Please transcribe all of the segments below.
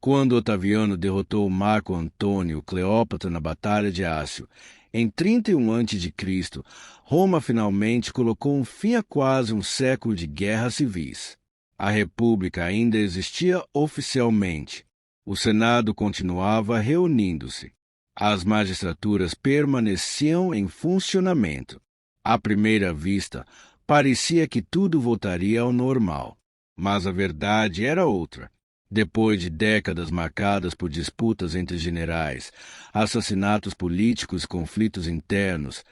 Quando Otaviano derrotou Marco Antônio Cleópatra na Batalha de Ácio, em 31 a.C., Roma finalmente colocou um fim a quase um século de guerras civis. A República ainda existia oficialmente. O Senado continuava reunindo-se. As magistraturas permaneciam em funcionamento. À primeira vista, parecia que tudo voltaria ao normal. Mas a verdade era outra. Depois de décadas marcadas por disputas entre generais, assassinatos políticos e conflitos internos,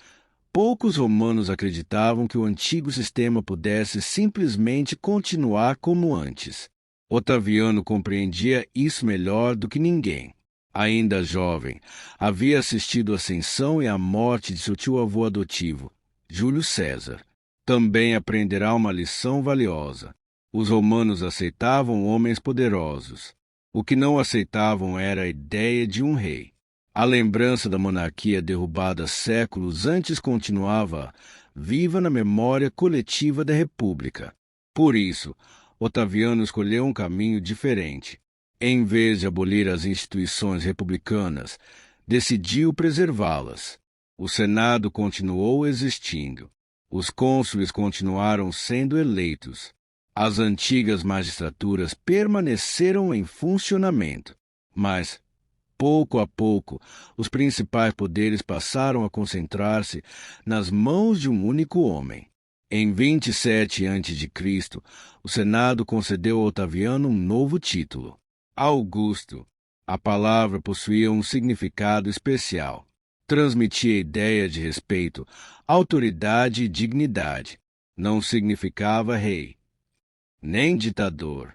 poucos romanos acreditavam que o antigo sistema pudesse simplesmente continuar como antes. Otaviano compreendia isso melhor do que ninguém. Ainda jovem, havia assistido à ascensão e à morte de seu tio-avô adotivo, Júlio César. Também aprenderá uma lição valiosa. Os romanos aceitavam homens poderosos. O que não aceitavam era a ideia de um rei. A lembrança da monarquia derrubada séculos antes continuava viva na memória coletiva da República. Por isso, Otaviano escolheu um caminho diferente. Em vez de abolir as instituições republicanas, decidiu preservá-las. O Senado continuou existindo. Os cônsules continuaram sendo eleitos. As antigas magistraturas permaneceram em funcionamento, mas, pouco a pouco, os principais poderes passaram a concentrar-se nas mãos de um único homem. Em 27 a.C., o Senado concedeu a Otaviano um novo título, Augusto. A palavra possuía um significado especial. Transmitia a ideia de respeito, autoridade e dignidade. Não significava rei, nem ditador,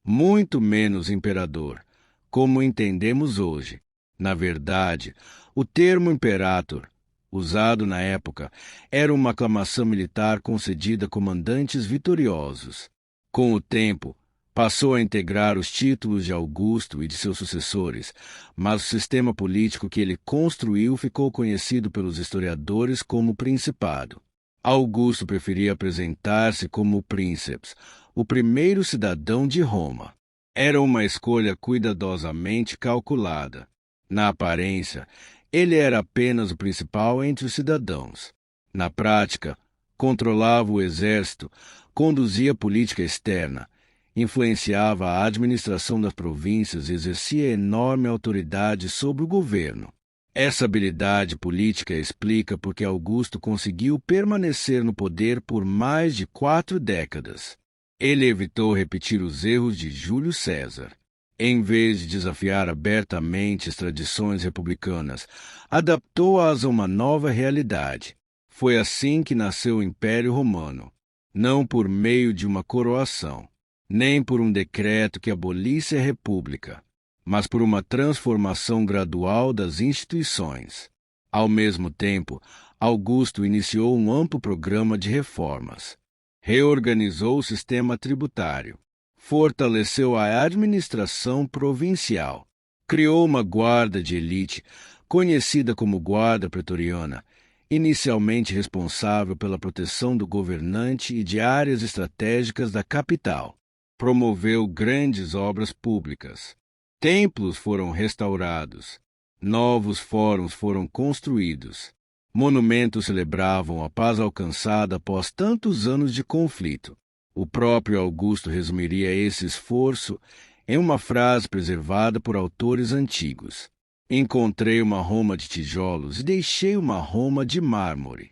muito menos imperador, como entendemos hoje. Na verdade, o termo imperator, usado na época, era uma aclamação militar concedida a comandantes vitoriosos. Com o tempo, passou a integrar os títulos de Augusto e de seus sucessores, mas o sistema político que ele construiu ficou conhecido pelos historiadores como Principado. Augusto preferia apresentar-se como Princeps, o primeiro cidadão de Roma. Era uma escolha cuidadosamente calculada. Na aparência, ele era apenas o principal entre os cidadãos. Na prática, controlava o exército, conduzia a política externa, influenciava a administração das províncias e exercia enorme autoridade sobre o governo. Essa habilidade política explica porque Augusto conseguiu permanecer no poder por mais de 4 décadas. Ele evitou repetir os erros de Júlio César. Em vez de desafiar abertamente as tradições republicanas, adaptou-as a uma nova realidade. Foi assim que nasceu o Império Romano, não por meio de uma coroação, nem por um decreto que abolisse a República, mas por uma transformação gradual das instituições. Ao mesmo tempo, Augusto iniciou um amplo programa de reformas. Reorganizou o sistema tributário, fortaleceu a administração provincial, criou uma guarda de elite, conhecida como Guarda Pretoriana, inicialmente responsável pela proteção do governante e de áreas estratégicas da capital. Promoveu grandes obras públicas. Templos foram restaurados, novos fóruns foram construídos, monumentos celebravam a paz alcançada após tantos anos de conflito. O próprio Augusto resumiria esse esforço em uma frase preservada por autores antigos: encontrei uma Roma de tijolos e deixei uma Roma de mármore.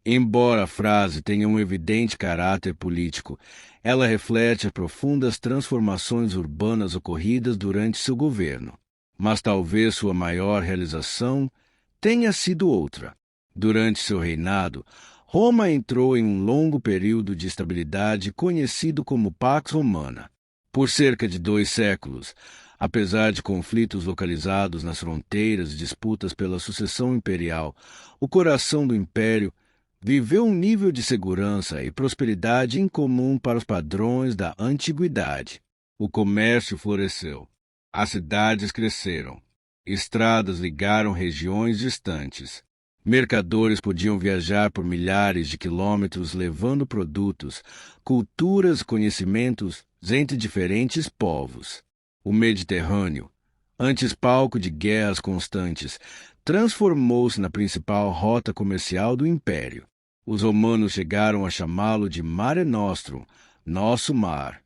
Embora a frase tenha um evidente caráter político, ela reflete as profundas transformações urbanas ocorridas durante seu governo. Mas talvez sua maior realização tenha sido outra. Durante seu reinado, Roma entrou em um longo período de estabilidade conhecido como Pax Romana. Por cerca de 2 séculos, apesar de conflitos localizados nas fronteiras e disputas pela sucessão imperial, o coração do império viveu um nível de segurança e prosperidade incomum para os padrões da antiguidade. O comércio floresceu. As cidades cresceram. Estradas ligaram regiões distantes. Mercadores podiam viajar por milhares de quilômetros levando produtos, culturas e conhecimentos entre diferentes povos. O Mediterrâneo, antes palco de guerras constantes, transformou-se na principal rota comercial do império. Os romanos chegaram a chamá-lo de Mare Nostrum, nosso mar.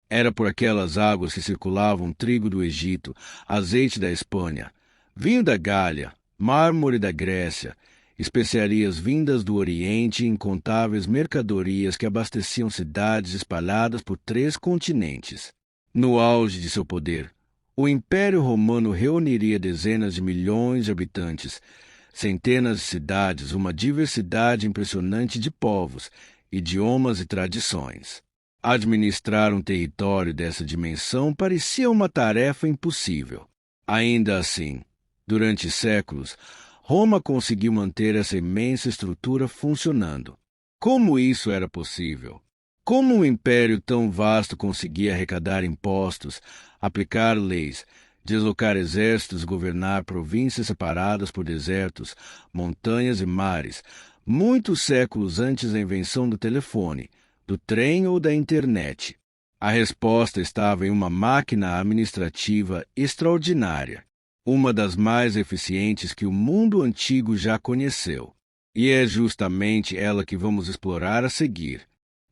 Era por aquelas águas que circulavam trigo do Egito, azeite da Espanha, vinho da Gália, mármore da Grécia, especiarias vindas do Oriente e incontáveis mercadorias que abasteciam cidades espalhadas por 3 continentes. No auge de seu poder, o Império Romano reuniria dezenas de milhões de habitantes, centenas de cidades, uma diversidade impressionante de povos, idiomas e tradições. Administrar um território dessa dimensão parecia uma tarefa impossível. Ainda assim, durante séculos, Roma conseguiu manter essa imensa estrutura funcionando. Como isso era possível? Como um império tão vasto conseguia arrecadar impostos, aplicar leis, deslocar exércitos, governar províncias separadas por desertos, montanhas e mares, muitos séculos antes da invenção do telefone, do trem ou da internet? A resposta estava em uma máquina administrativa extraordinária, uma das mais eficientes que o mundo antigo já conheceu. E é justamente ela que vamos explorar a seguir.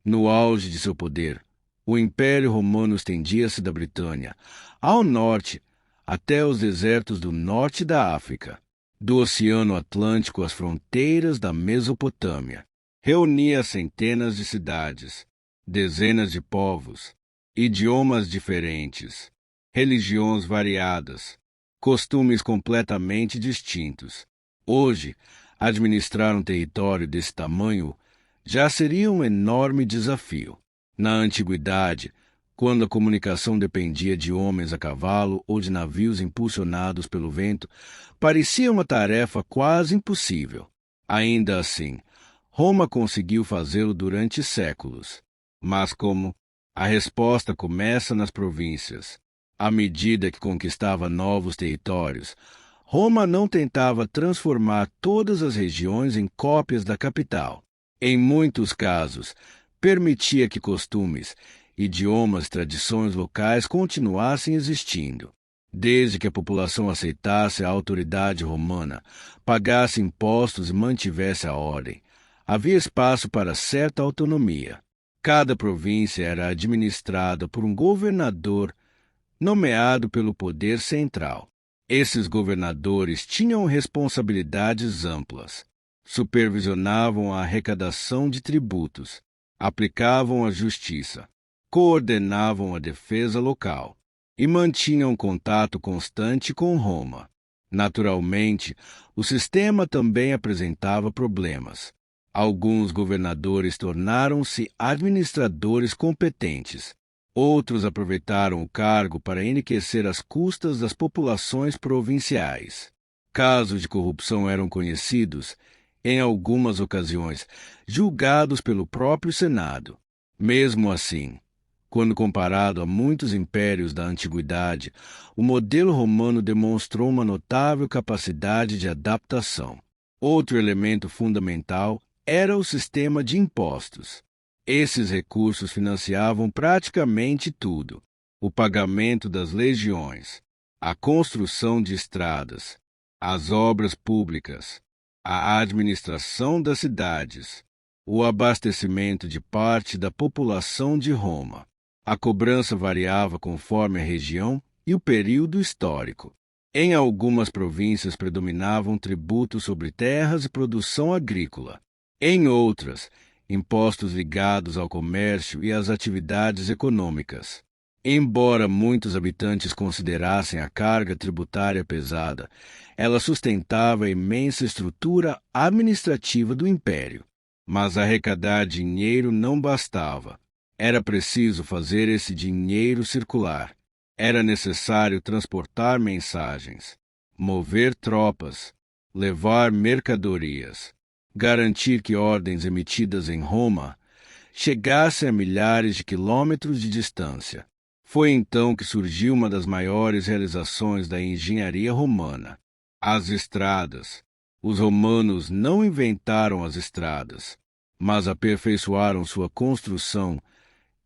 No auge de seu poder, o Império Romano estendia-se da Britânia ao norte até os desertos do norte da África, do Oceano Atlântico às fronteiras da Mesopotâmia. Reunia centenas de cidades, dezenas de povos, idiomas diferentes, religiões variadas, costumes completamente distintos. Hoje, administrar um território desse tamanho já seria um enorme desafio. Na antiguidade, quando a comunicação dependia de homens a cavalo ou de navios impulsionados pelo vento, parecia uma tarefa quase impossível. Ainda assim, Roma conseguiu fazê-lo durante séculos. Mas como? A resposta começa nas províncias. À medida que conquistava novos territórios, Roma não tentava transformar todas as regiões em cópias da capital. Em muitos casos, permitia que costumes, idiomas e tradições locais continuassem existindo, desde que a população aceitasse a autoridade romana, pagasse impostos e mantivesse a ordem. Havia espaço para certa autonomia. Cada província era administrada por um governador nomeado pelo poder central. Esses governadores tinham responsabilidades amplas. Supervisionavam a arrecadação de tributos, aplicavam a justiça, coordenavam a defesa local e mantinham contato constante com Roma. Naturalmente, o sistema também apresentava problemas. Alguns governadores tornaram-se administradores competentes. Outros aproveitaram o cargo para enriquecer às custas das populações provinciais. Casos de corrupção eram conhecidos, em algumas ocasiões, julgados pelo próprio Senado. Mesmo assim, quando comparado a muitos impérios da antiguidade, o modelo romano demonstrou uma notável capacidade de adaptação. Outro elemento fundamental era o sistema de impostos. Esses recursos financiavam praticamente tudo: o pagamento das legiões, a construção de estradas, as obras públicas, a administração das cidades, o abastecimento de parte da população de Roma. A cobrança variava conforme a região e o período histórico. Em algumas províncias predominavam tributos sobre terras e produção agrícola. Em outras, impostos ligados ao comércio e às atividades econômicas. Embora muitos habitantes considerassem a carga tributária pesada, ela sustentava a imensa estrutura administrativa do império. Mas arrecadar dinheiro não bastava. Era preciso fazer esse dinheiro circular. Era necessário transportar mensagens, mover tropas, levar mercadorias, garantir que ordens emitidas em Roma chegassem a milhares de quilômetros de distância. Foi então que surgiu uma das maiores realizações da engenharia romana: as estradas. Os romanos não inventaram as estradas, mas aperfeiçoaram sua construção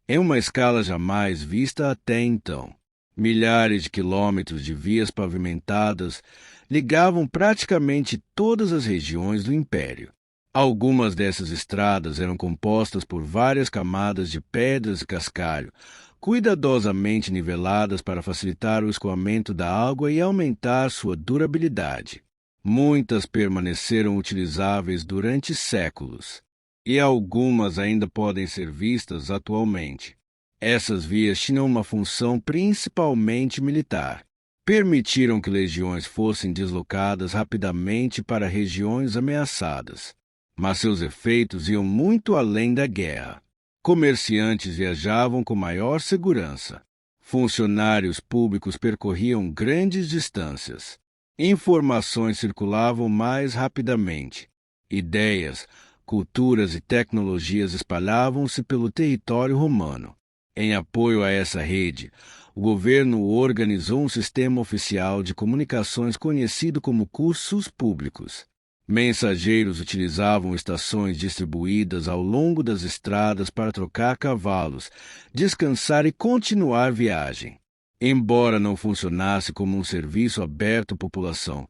em uma escala jamais vista até então. Milhares de quilômetros de vias pavimentadas ligavam praticamente todas as regiões do império. Algumas dessas estradas eram compostas por várias camadas de pedras e cascalho, cuidadosamente niveladas para facilitar o escoamento da água e aumentar sua durabilidade. Muitas permaneceram utilizáveis durante séculos, e algumas ainda podem ser vistas atualmente. Essas vias tinham uma função principalmente militar. Permitiram que legiões fossem deslocadas rapidamente para regiões ameaçadas. Mas seus efeitos iam muito além da guerra. Comerciantes viajavam com maior segurança. Funcionários públicos percorriam grandes distâncias. Informações circulavam mais rapidamente. Ideias, culturas e tecnologias espalhavam-se pelo território romano. Em apoio a essa rede, o governo organizou um sistema oficial de comunicações conhecido como cursos públicos. Mensageiros utilizavam estações distribuídas ao longo das estradas para trocar cavalos, descansar e continuar a viagem. Embora não funcionasse como um serviço aberto à população,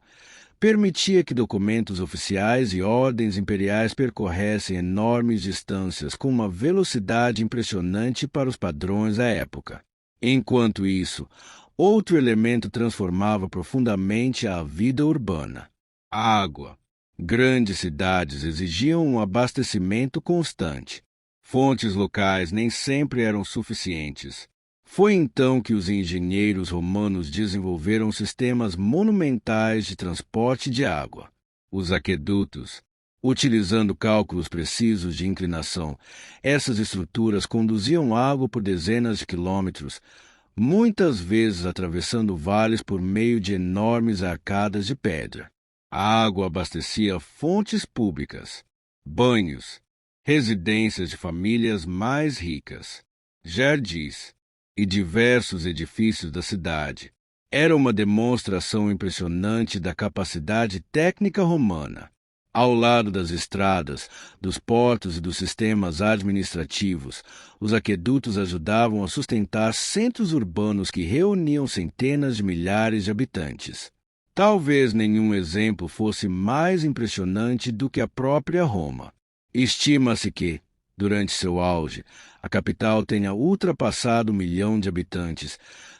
permitia que documentos oficiais e ordens imperiais percorressem enormes distâncias com uma velocidade impressionante para os padrões da época. Enquanto isso, outro elemento transformava profundamente a vida urbana: a água. Grandes cidades exigiam um abastecimento constante. Fontes locais nem sempre eram suficientes. Foi então que os engenheiros romanos desenvolveram sistemas monumentais de transporte de água, os aquedutos. Utilizando cálculos precisos de inclinação, essas estruturas conduziam água por dezenas de quilômetros, muitas vezes atravessando vales por meio de enormes arcadas de pedra. A água abastecia fontes públicas, banhos, residências de famílias mais ricas, jardins e diversos edifícios da cidade. Era uma demonstração impressionante da capacidade técnica romana. Ao lado das estradas, dos portos e dos sistemas administrativos, os aquedutos ajudavam a sustentar centros urbanos que reuniam centenas de milhares de habitantes. Talvez nenhum exemplo fosse mais impressionante do que a própria Roma. Estima-se que, durante seu auge, a capital tenha ultrapassado 1 milhão de habitantes,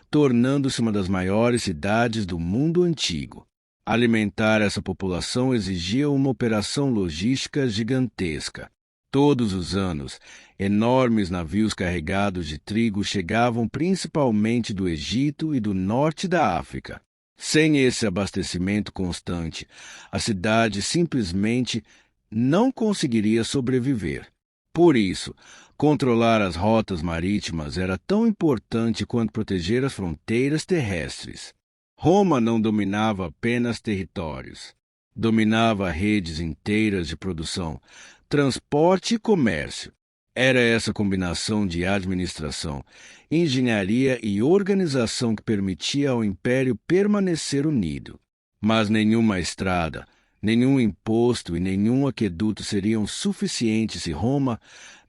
tornando-se uma das maiores cidades do mundo antigo. Alimentar essa população exigia uma operação logística gigantesca. Todos os anos, enormes navios carregados de trigo chegavam principalmente do Egito e do norte da África. Sem esse abastecimento constante, a cidade simplesmente não conseguiria sobreviver. Por isso, controlar as rotas marítimas era tão importante quanto proteger as fronteiras terrestres. Roma não dominava apenas territórios. Dominava redes inteiras de produção, transporte e comércio. Era essa combinação de administração, engenharia e organização que permitia ao império permanecer unido. Mas nenhuma estrada, nenhum imposto e nenhum aqueduto seriam suficientes se Roma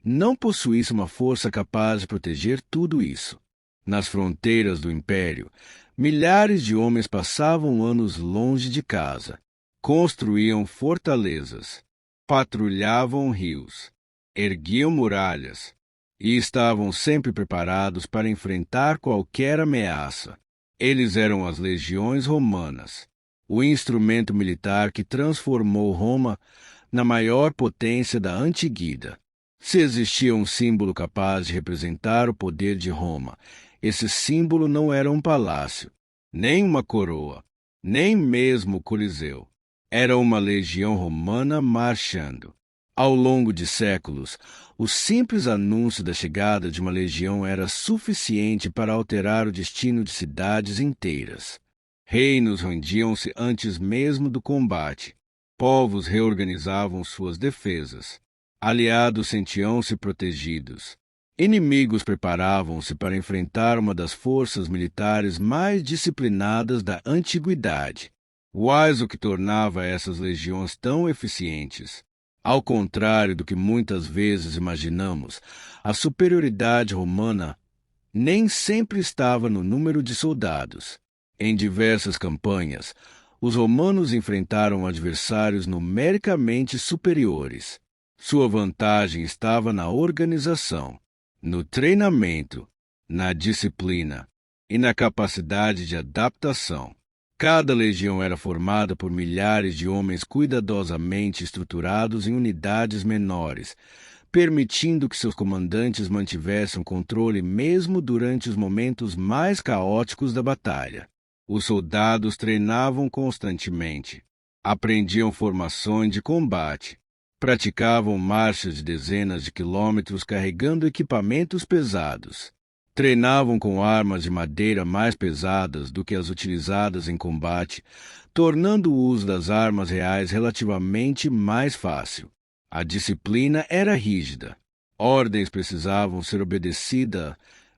não possuísse uma força capaz de proteger tudo isso. Nas fronteiras do império, milhares de homens passavam anos longe de casa, construíam fortalezas, patrulhavam rios, erguiam muralhas e estavam sempre preparados para enfrentar qualquer ameaça. Eles eram as legiões romanas, o instrumento militar que transformou Roma na maior potência da antiguida. Se existia um símbolo capaz de representar o poder de Roma, esse símbolo não era um palácio, nem uma coroa, nem mesmo o Coliseu. Era uma legião romana marchando. Ao longo de séculos, o simples anúncio da chegada de uma legião era suficiente para alterar o destino de cidades inteiras. Reinos rendiam-se antes mesmo do combate. Povos reorganizavam suas defesas. Aliados sentiam-se protegidos. Inimigos preparavam-se para enfrentar uma das forças militares mais disciplinadas da antiguidade. Quais o que tornava essas legiões tão eficientes? Ao contrário do que muitas vezes imaginamos, a superioridade romana nem sempre estava no número de soldados. Em diversas campanhas, os romanos enfrentaram adversários numericamente superiores. Sua vantagem estava na organização, no treinamento, na disciplina e na capacidade de adaptação. Cada legião era formada por milhares de homens cuidadosamente estruturados em unidades menores, permitindo que seus comandantes mantivessem o controle mesmo durante os momentos mais caóticos da batalha. Os soldados treinavam constantemente, aprendiam formações de combate, praticavam marchas de dezenas de quilômetros carregando equipamentos pesados. Treinavam com armas de madeira mais pesadas do que as utilizadas em combate, tornando o uso das armas reais relativamente mais fácil. A disciplina era rígida. Ordens precisavam ser obedecidas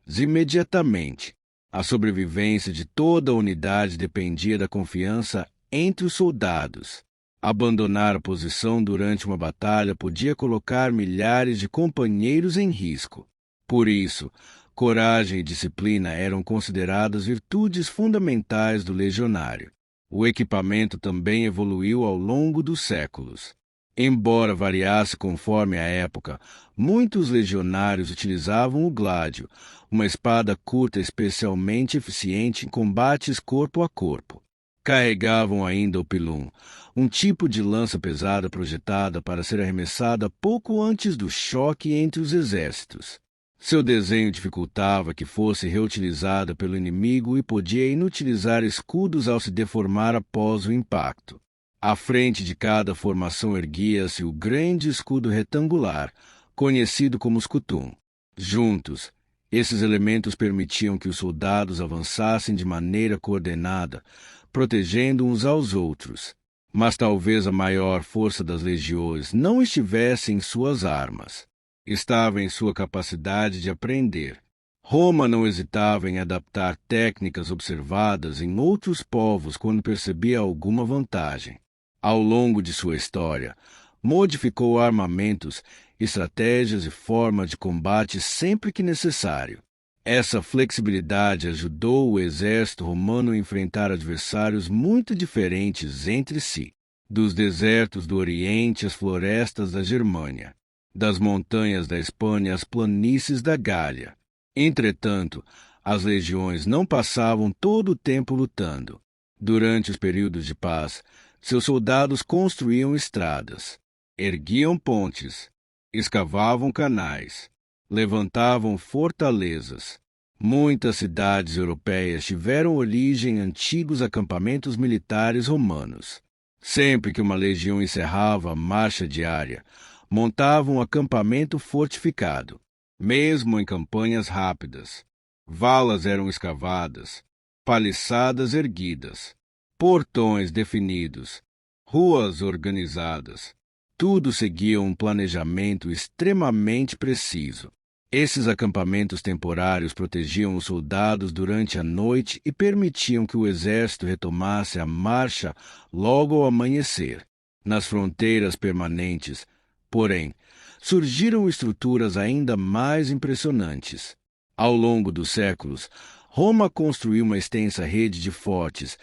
imediatamente. A sobrevivência de toda a unidade dependia da confiança entre os soldados. Abandonar a posição durante uma batalha podia colocar milhares de companheiros em risco. Por isso, coragem e disciplina eram consideradas virtudes fundamentais do legionário. O equipamento também evoluiu ao longo dos séculos. Embora variasse conforme a época, muitos legionários utilizavam o gládio, uma espada curta especialmente eficiente em combates corpo a corpo. Carregavam ainda o pilum, um tipo de lança pesada projetada para ser arremessada pouco antes do choque entre os exércitos. Seu desenho dificultava que fosse reutilizada pelo inimigo e podia inutilizar escudos ao se deformar após o impacto. À frente de cada formação erguia-se o grande escudo retangular, conhecido como escutum. Juntos, esses elementos permitiam que os soldados avançassem de maneira coordenada, protegendo uns aos outros. Mas talvez a maior força das legiões não estivesse em suas armas. Estava em sua capacidade de aprender. Roma não hesitava em adaptar técnicas observadas em outros povos quando percebia alguma vantagem. Ao longo de sua história, modificou armamentos, estratégias e forma de combate sempre que necessário. Essa flexibilidade ajudou o exército romano a enfrentar adversários muito diferentes entre si, dos desertos do Oriente às florestas da Germânia, das montanhas da Espanha às planícies da Gália. Entretanto, as legiões não passavam todo o tempo lutando. Durante os períodos de paz, seus soldados construíam estradas, erguiam pontes, escavavam canais, levantavam fortalezas. Muitas cidades europeias tiveram origem em antigos acampamentos militares romanos. Sempre que uma legião encerrava a marcha diária, montava um acampamento fortificado. Mesmo em campanhas rápidas, valas eram escavadas, paliçadas erguidas, portões definidos, ruas organizadas. Tudo seguia um planejamento extremamente preciso. Esses acampamentos temporários protegiam os soldados durante a noite e permitiam que o exército retomasse a marcha logo ao amanhecer. Nas fronteiras permanentes, porém, surgiram estruturas ainda mais impressionantes. Ao longo dos séculos, Roma construiu uma extensa rede de fortes,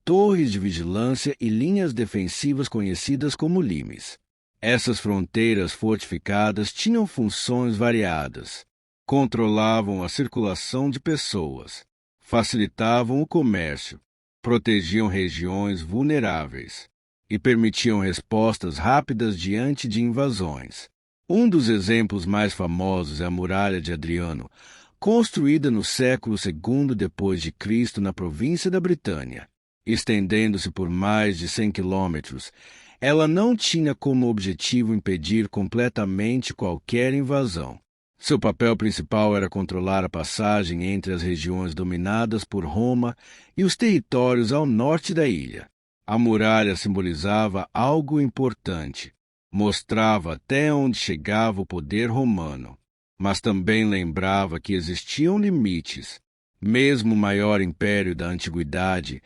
torres de vigilância e linhas defensivas conhecidas como limes. Essas fronteiras fortificadas tinham funções variadas. Controlavam a circulação de pessoas, facilitavam o comércio, protegiam regiões vulneráveis e permitiam respostas rápidas diante de invasões. Um dos exemplos mais famosos é a Muralha de Adriano, construída no século II d.C. na província da Britânia. Estendendo-se por mais de 100 quilômetros, ela não tinha como objetivo impedir completamente qualquer invasão. Seu papel principal era controlar a passagem entre as regiões dominadas por Roma e os territórios ao norte da ilha. A muralha simbolizava algo importante. Mostrava até onde chegava o poder romano, mas também lembrava que existiam limites. Mesmo o maior império da antiguidade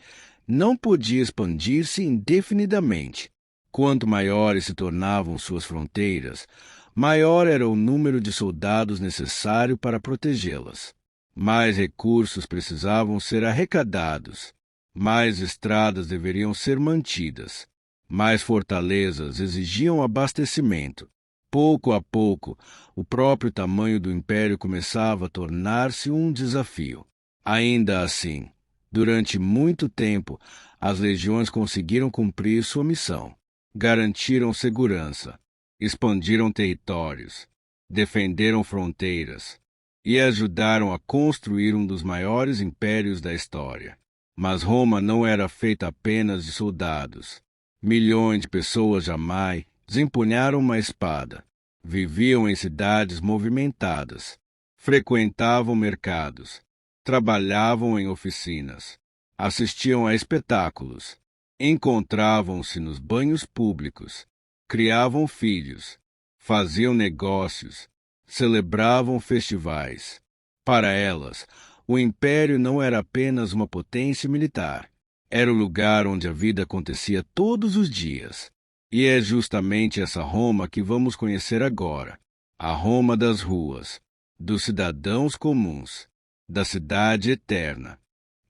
não podia expandir-se indefinidamente. Quanto maiores se tornavam suas fronteiras, maior era o número de soldados necessário para protegê-las. Mais recursos precisavam ser arrecadados, mais estradas deveriam ser mantidas, mais fortalezas exigiam abastecimento. Pouco a pouco, o próprio tamanho do império começava a tornar-se um desafio. Ainda assim, durante muito tempo, as legiões conseguiram cumprir sua missão. Garantiram segurança, expandiram territórios, defenderam fronteiras e ajudaram a construir um dos maiores impérios da história. Mas Roma não era feita apenas de soldados. Milhões de pessoas jamais desempunharam uma espada. Viviam em cidades movimentadas, frequentavam mercados, trabalhavam em oficinas, assistiam a espetáculos, encontravam-se nos banhos públicos, criavam filhos, faziam negócios, celebravam festivais. Para elas, o império não era apenas uma potência militar. Era o lugar onde a vida acontecia todos os dias. E é justamente essa Roma que vamos conhecer agora. A Roma das ruas, dos cidadãos comuns, da cidade eterna.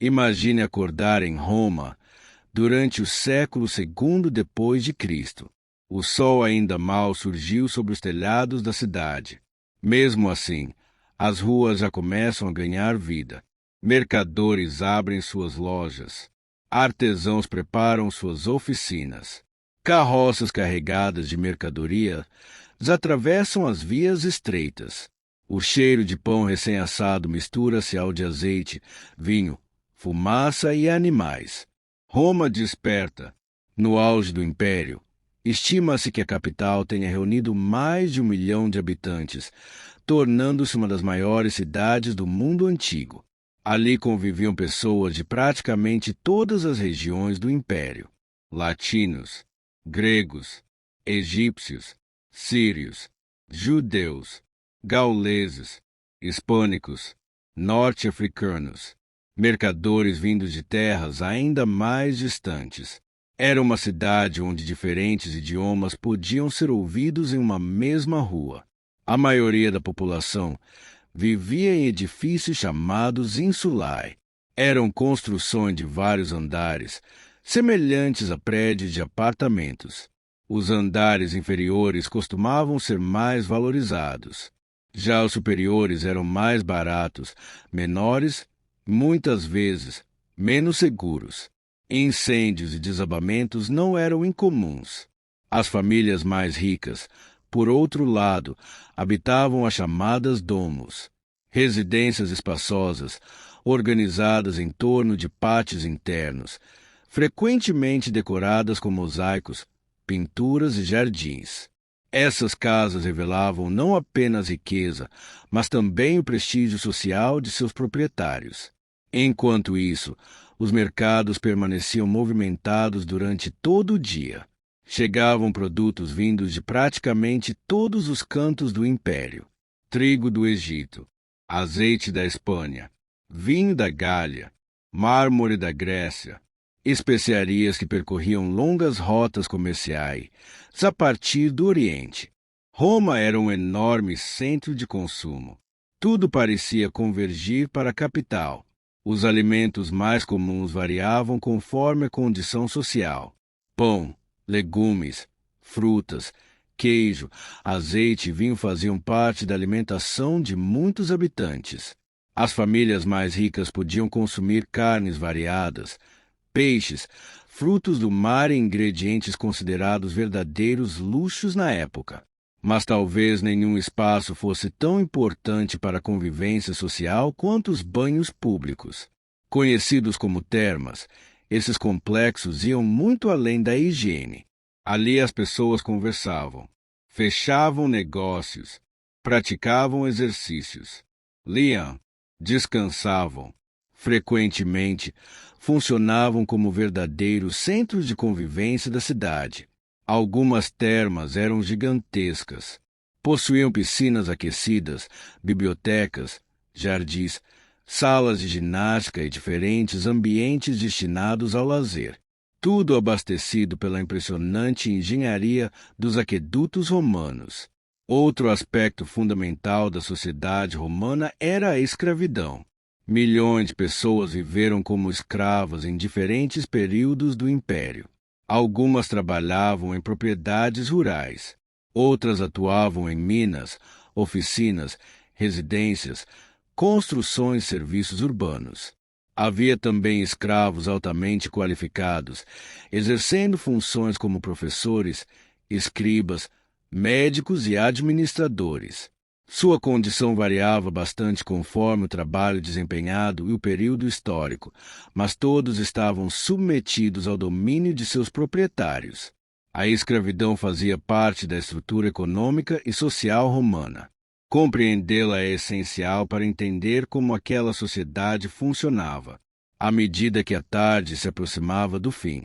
Imagine acordar em Roma durante o século II depois de Cristo. O sol ainda mal surgiu sobre os telhados da cidade. Mesmo assim, as ruas já começam a ganhar vida. Mercadores abrem suas lojas. Artesãos preparam suas oficinas. Carroças carregadas de mercadoria atravessam as vias estreitas. O cheiro de pão recém-assado mistura-se ao de azeite, vinho, fumaça e animais. Roma desperta. No auge do Império, estima-se que a capital tenha reunido mais de 1 milhão de habitantes, tornando-se uma das maiores cidades do mundo antigo. Ali conviviam pessoas de praticamente todas as regiões do Império: latinos, gregos, egípcios, sírios, judeus, gauleses, hispânicos, norte-africanos, mercadores vindos de terras ainda mais distantes. Era uma cidade onde diferentes idiomas podiam ser ouvidos em uma mesma rua. A maioria da população vivia em edifícios chamados insulae. Eram construções de vários andares, semelhantes a prédios de apartamentos. Os andares inferiores costumavam ser mais valorizados. Já os superiores eram mais baratos, menores, muitas vezes menos seguros. Incêndios e desabamentos não eram incomuns. As famílias mais ricas, por outro lado, habitavam as chamadas domos, residências espaçosas, organizadas em torno de pátios internos, frequentemente decoradas com mosaicos, pinturas e jardins. Essas casas revelavam não apenas riqueza, mas também o prestígio social de seus proprietários. Enquanto isso, os mercados permaneciam movimentados durante todo o dia. Chegavam produtos vindos de praticamente todos os cantos do império: trigo do Egito, azeite da Espanha, vinho da Gália, mármore da Grécia, especiarias que percorriam longas rotas comerciais a partir do Oriente. Roma era um enorme centro de consumo. Tudo parecia convergir para a capital. Os alimentos mais comuns variavam conforme a condição social: pão, legumes, frutas, queijo, azeite e vinho faziam parte da alimentação de muitos habitantes. As famílias mais ricas podiam consumir carnes variadas, peixes, frutos do mar e ingredientes considerados verdadeiros luxos na época. Mas talvez nenhum espaço fosse tão importante para a convivência social quanto os banhos públicos. Conhecidos como termas, esses complexos iam muito além da higiene. Ali as pessoas conversavam, fechavam negócios, praticavam exercícios, liam, descansavam. Frequentemente, funcionavam como verdadeiros centros de convivência da cidade. Algumas termas eram gigantescas. Possuíam piscinas aquecidas, bibliotecas, jardins, salas de ginástica e diferentes ambientes destinados ao lazer. Tudo abastecido pela impressionante engenharia dos aquedutos romanos. Outro aspecto fundamental da sociedade romana era a escravidão. Milhões de pessoas viveram como escravas em diferentes períodos do Império. Algumas trabalhavam em propriedades rurais, outras atuavam em minas, oficinas, residências, construções e serviços urbanos. Havia também escravos altamente qualificados, exercendo funções como professores, escribas, médicos e administradores. Sua condição variava bastante conforme o trabalho desempenhado e o período histórico, mas todos estavam submetidos ao domínio de seus proprietários. A escravidão fazia parte da estrutura econômica e social romana. Compreendê-la é essencial para entender como aquela sociedade funcionava. À medida que a tarde se aproximava do fim,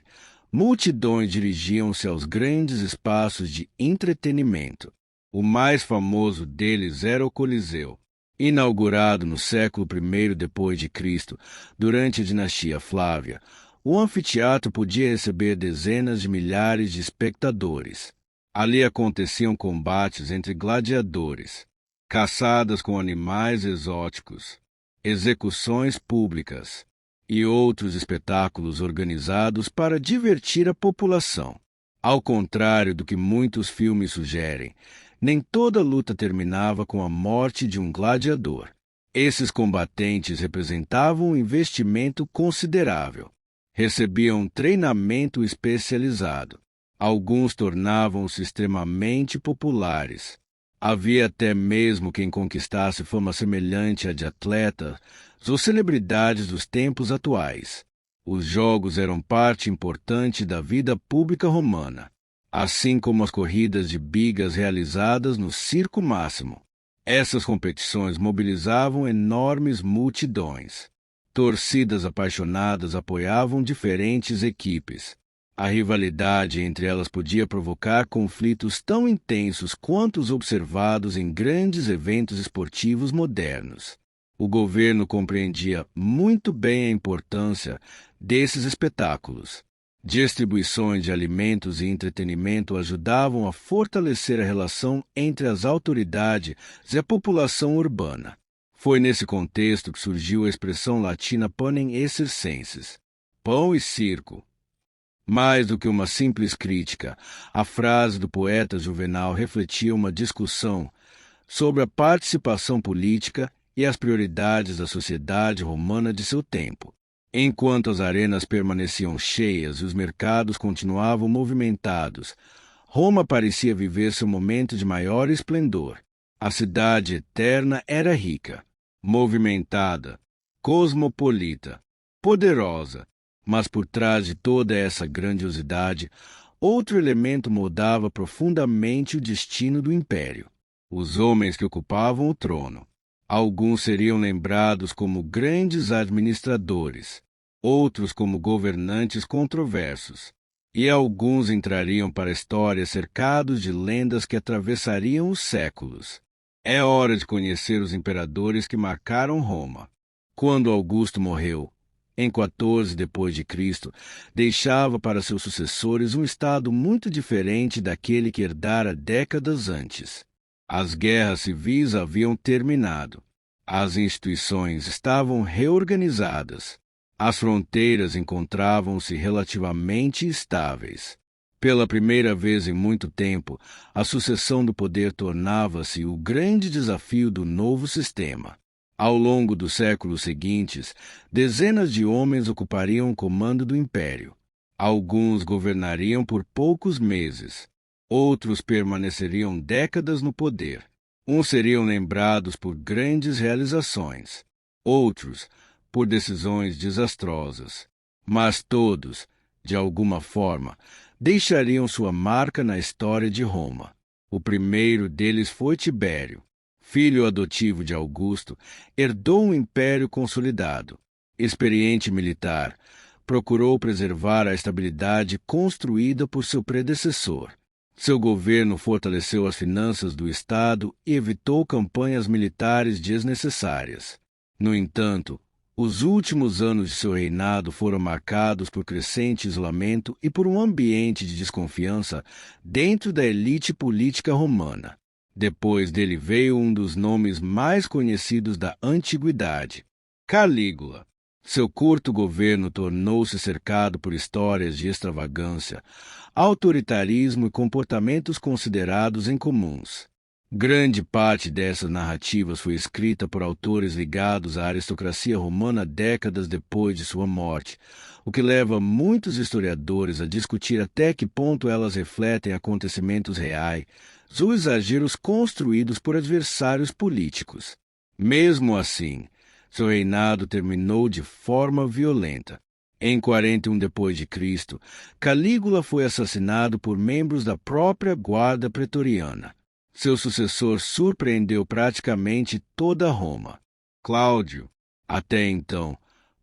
multidões dirigiam-se aos grandes espaços de entretenimento. O mais famoso deles era o Coliseu. Inaugurado no século I depois de Cristo, durante a dinastia Flávia, o anfiteatro podia receber dezenas de milhares de espectadores. Ali aconteciam combates entre gladiadores, caçadas com animais exóticos, execuções públicas e outros espetáculos organizados para divertir a população. Ao contrário do que muitos filmes sugerem, nem toda luta terminava com a morte de um gladiador. Esses combatentes representavam um investimento considerável. Recebiam um treinamento especializado. Alguns tornavam-se extremamente populares. Havia até mesmo quem conquistasse fama semelhante à de atletas ou celebridades dos tempos atuais. Os jogos eram parte importante da vida pública romana, assim como as corridas de bigas realizadas no Circo Máximo. Essas competições mobilizavam enormes multidões. Torcidas apaixonadas apoiavam diferentes equipes. A rivalidade entre elas podia provocar conflitos tão intensos quanto os observados em grandes eventos esportivos modernos. O governo compreendia muito bem a importância desses espetáculos. Distribuições de alimentos e entretenimento ajudavam a fortalecer a relação entre as autoridades e a população urbana. Foi nesse contexto que surgiu a expressão latina panem et circenses, pão e circo. Mais do que uma simples crítica, a frase do poeta Juvenal refletia uma discussão sobre a participação política e as prioridades da sociedade romana de seu tempo. Enquanto as arenas permaneciam cheias e os mercados continuavam movimentados, Roma parecia viver seu momento de maior esplendor. A cidade eterna era rica, movimentada, cosmopolita, poderosa, mas por trás de toda essa grandiosidade, outro elemento moldava profundamente o destino do império: os homens que ocupavam o trono. Alguns seriam lembrados como grandes administradores, outros como governantes controversos, e alguns entrariam para a história cercados de lendas que atravessariam os séculos. É hora de conhecer os imperadores que marcaram Roma. Quando Augusto morreu, em 14 depois de Cristo, deixava para seus sucessores um estado muito diferente daquele que herdara décadas antes. As guerras civis haviam terminado. As instituições estavam reorganizadas. As fronteiras encontravam-se relativamente estáveis. Pela primeira vez em muito tempo, a sucessão do poder tornava-se o grande desafio do novo sistema. Ao longo dos séculos seguintes, dezenas de homens ocupariam o comando do império. Alguns governariam por poucos meses. Outros permaneceriam décadas no poder. Uns seriam lembrados por grandes realizações, outros por decisões desastrosas. Mas todos, de alguma forma, deixariam sua marca na história de Roma. O primeiro deles foi Tibério. Filho adotivo de Augusto, herdou um império consolidado. Experiente militar, procurou preservar a estabilidade construída por seu predecessor. Seu governo fortaleceu as finanças do Estado e evitou campanhas militares desnecessárias. No entanto, os últimos anos de seu reinado foram marcados por crescente isolamento e por um ambiente de desconfiança dentro da elite política romana. Depois dele veio um dos nomes mais conhecidos da antiguidade, Calígula. Seu curto governo tornou-se cercado por histórias de extravagância, autoritarismo e comportamentos considerados incomuns. Grande parte dessas narrativas foi escrita por autores ligados à aristocracia romana décadas depois de sua morte, o que leva muitos historiadores a discutir até que ponto elas refletem acontecimentos reais ou exageros construídos por adversários políticos. Mesmo assim, seu reinado terminou de forma violenta. Em 41 d.C., Calígula foi assassinado por membros da própria guarda pretoriana. Seu sucessor surpreendeu praticamente toda Roma. Cláudio. Até então,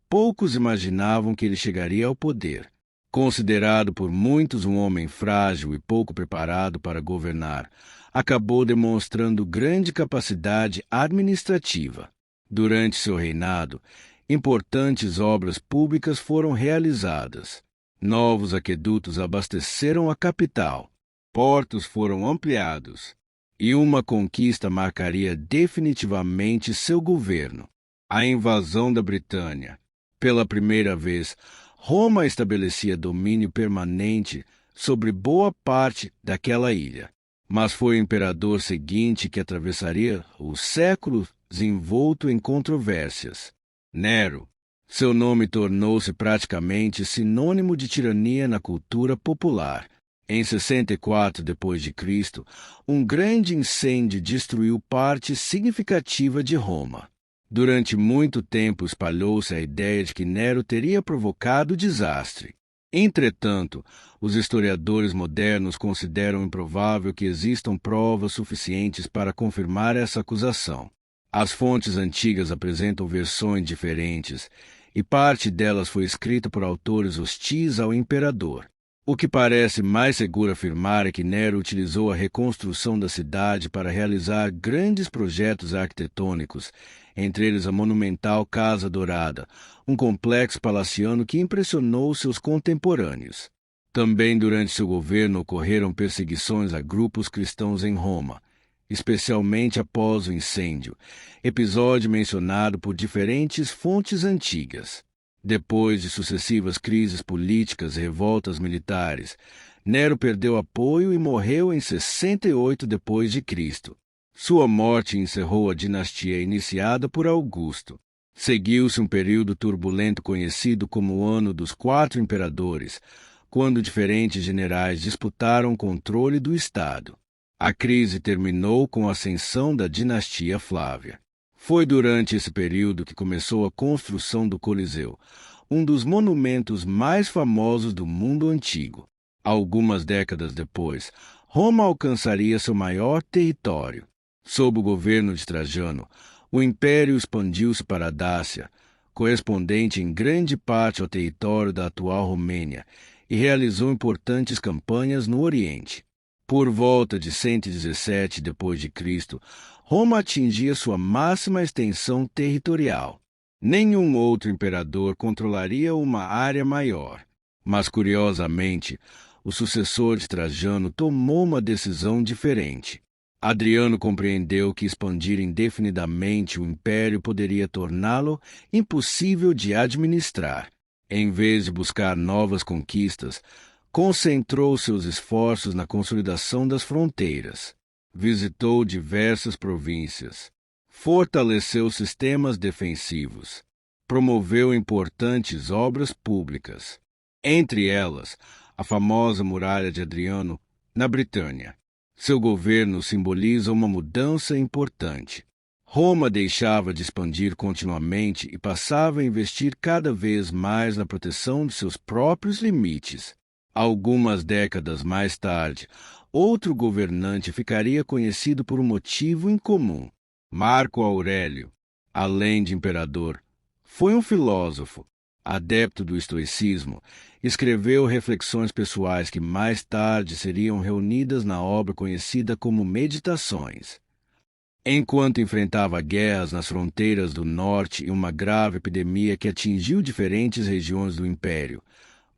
poucos imaginavam que ele chegaria ao poder. Considerado por muitos um homem frágil e pouco preparado para governar, acabou demonstrando grande capacidade administrativa. Durante seu reinado, importantes obras públicas foram realizadas. Novos aquedutos abasteceram a capital. Portos foram ampliados. E uma conquista marcaria definitivamente seu governo: a invasão da Britânia. Pela primeira vez, Roma estabelecia domínio permanente sobre boa parte daquela ilha. Mas foi o imperador seguinte que atravessaria os séculos envolto em controvérsias. Nero. Seu nome tornou-se praticamente sinônimo de tirania na cultura popular. Em 64 d.C., um grande incêndio destruiu parte significativa de Roma. Durante muito tempo espalhou-se a ideia de que Nero teria provocado o desastre. Entretanto, os historiadores modernos consideram improvável que existam provas suficientes para confirmar essa acusação. As fontes antigas apresentam versões diferentes, e parte delas foi escrita por autores hostis ao imperador. O que parece mais seguro afirmar é que Nero utilizou a reconstrução da cidade para realizar grandes projetos arquitetônicos, entre eles a monumental Casa Dourada, um complexo palaciano que impressionou seus contemporâneos. Também durante seu governo ocorreram perseguições a grupos cristãos em Roma, especialmente após o incêndio, episódio mencionado por diferentes fontes antigas. Depois de sucessivas crises políticas e revoltas militares, Nero perdeu apoio e morreu em 68 d.C. Sua morte encerrou a dinastia iniciada por Augusto. Seguiu-se um período turbulento conhecido como o Ano dos Quatro Imperadores, quando diferentes generais disputaram o controle do Estado. A crise terminou com a ascensão da dinastia Flávia. Foi durante esse período que começou a construção do Coliseu, um dos monumentos mais famosos do mundo antigo. Algumas décadas depois, Roma alcançaria seu maior território. Sob o governo de Trajano, o império expandiu-se para a Dácia, correspondente em grande parte ao território da atual Romênia, e realizou importantes campanhas no Oriente. Por volta de 117 d.C., Roma atingia sua máxima extensão territorial. Nenhum outro imperador controlaria uma área maior. Mas, curiosamente, o sucessor de Trajano tomou uma decisão diferente. Adriano compreendeu que expandir indefinidamente o império poderia torná-lo impossível de administrar. Em vez de buscar novas conquistas, concentrou seus esforços na consolidação das fronteiras. Visitou diversas províncias. Fortaleceu sistemas defensivos. Promoveu importantes obras públicas. Entre elas, a famosa Muralha de Adriano, na Britânia. Seu governo simboliza uma mudança importante. Roma deixava de expandir continuamente e passava a investir cada vez mais na proteção de seus próprios limites. Algumas décadas mais tarde, outro governante ficaria conhecido por um motivo incomum: Marco Aurélio. Além de imperador, foi um filósofo. Adepto do estoicismo, escreveu reflexões pessoais que mais tarde seriam reunidas na obra conhecida como Meditações. Enquanto enfrentava guerras nas fronteiras do norte e uma grave epidemia que atingiu diferentes regiões do império,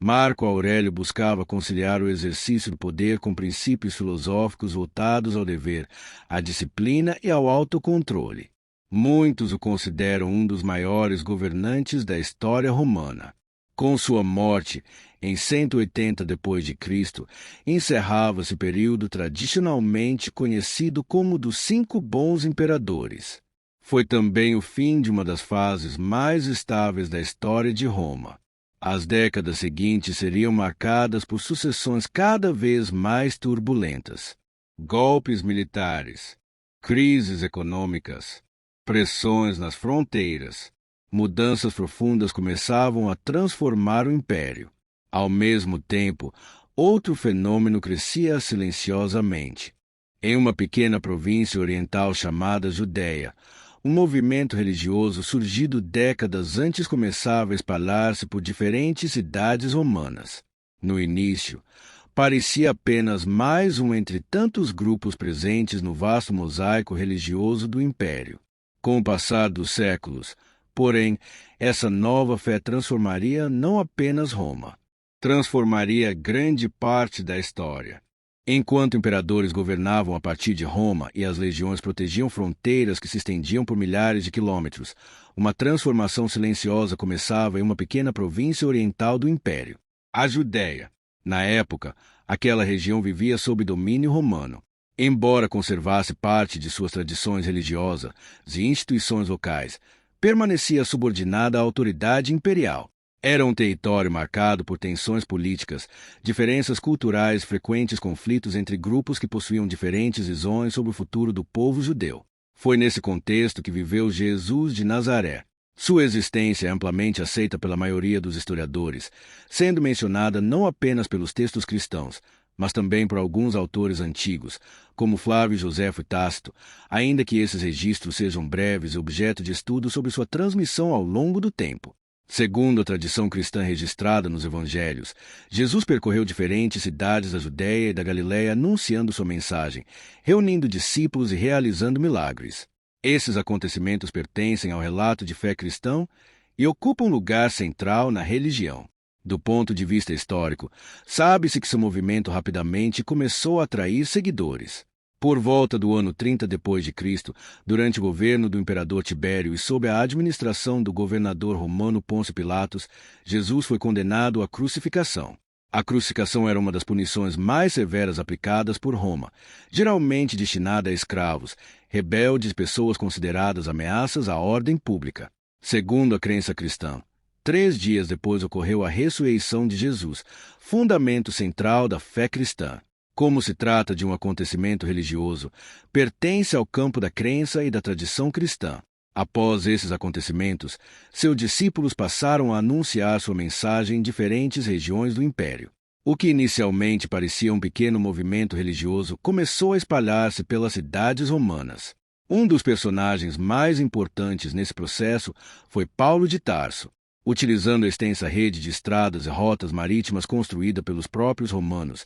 Marco Aurélio buscava conciliar o exercício do poder com princípios filosóficos voltados ao dever, à disciplina e ao autocontrole. Muitos o consideram um dos maiores governantes da história romana. Com sua morte, em 180 d.C., encerrava-se o período tradicionalmente conhecido como dos 5 bons imperadores. Foi também o fim de uma das fases mais estáveis da história de Roma. As décadas seguintes seriam marcadas por sucessões cada vez mais turbulentas. Golpes militares, crises econômicas, pressões nas fronteiras, mudanças profundas começavam a transformar o império. Ao mesmo tempo, outro fenômeno crescia silenciosamente. Em uma pequena província oriental chamada Judéia, um movimento religioso surgido décadas antes começava a espalhar-se por diferentes cidades romanas. No início, parecia apenas mais um entre tantos grupos presentes no vasto mosaico religioso do império. Com o passar dos séculos, porém, essa nova fé transformaria não apenas Roma, transformaria grande parte da história. Enquanto imperadores governavam a partir de Roma e as legiões protegiam fronteiras que se estendiam por milhares de quilômetros, uma transformação silenciosa começava em uma pequena província oriental do império, a Judéia. Na época, aquela região vivia sob domínio romano. Embora conservasse parte de suas tradições religiosas e instituições locais, permanecia subordinada à autoridade imperial. Era um território marcado por tensões políticas, diferenças culturais, frequentes conflitos entre grupos que possuíam diferentes visões sobre o futuro do povo judeu. Foi nesse contexto que viveu Jesus de Nazaré. Sua existência é amplamente aceita pela maioria dos historiadores, sendo mencionada não apenas pelos textos cristãos, mas também por alguns autores antigos, como Flávio Joséfo e Tácito, ainda que esses registros sejam breves e objeto de estudo sobre sua transmissão ao longo do tempo. Segundo a tradição cristã registrada nos evangelhos, Jesus percorreu diferentes cidades da Judéia e da Galiléia anunciando sua mensagem, reunindo discípulos e realizando milagres. Esses acontecimentos pertencem ao relato de fé cristão e ocupam lugar central na religião. Do ponto de vista histórico, sabe-se que seu movimento rapidamente começou a atrair seguidores. Por volta do ano 30 d.C., durante o governo do imperador Tibério e sob a administração do governador romano Pôncio Pilatos, Jesus foi condenado à crucificação. A crucificação era uma das punições mais severas aplicadas por Roma, geralmente destinada a escravos, rebeldes e pessoas consideradas ameaças à ordem pública. Segundo a crença cristã, 3 dias depois ocorreu a ressurreição de Jesus, fundamento central da fé cristã. Como se trata de um acontecimento religioso, pertence ao campo da crença e da tradição cristã. Após esses acontecimentos, seus discípulos passaram a anunciar sua mensagem em diferentes regiões do império. O que inicialmente parecia um pequeno movimento religioso começou a espalhar-se pelas cidades romanas. Um dos personagens mais importantes nesse processo foi Paulo de Tarso. Utilizando a extensa rede de estradas e rotas marítimas construída pelos próprios romanos,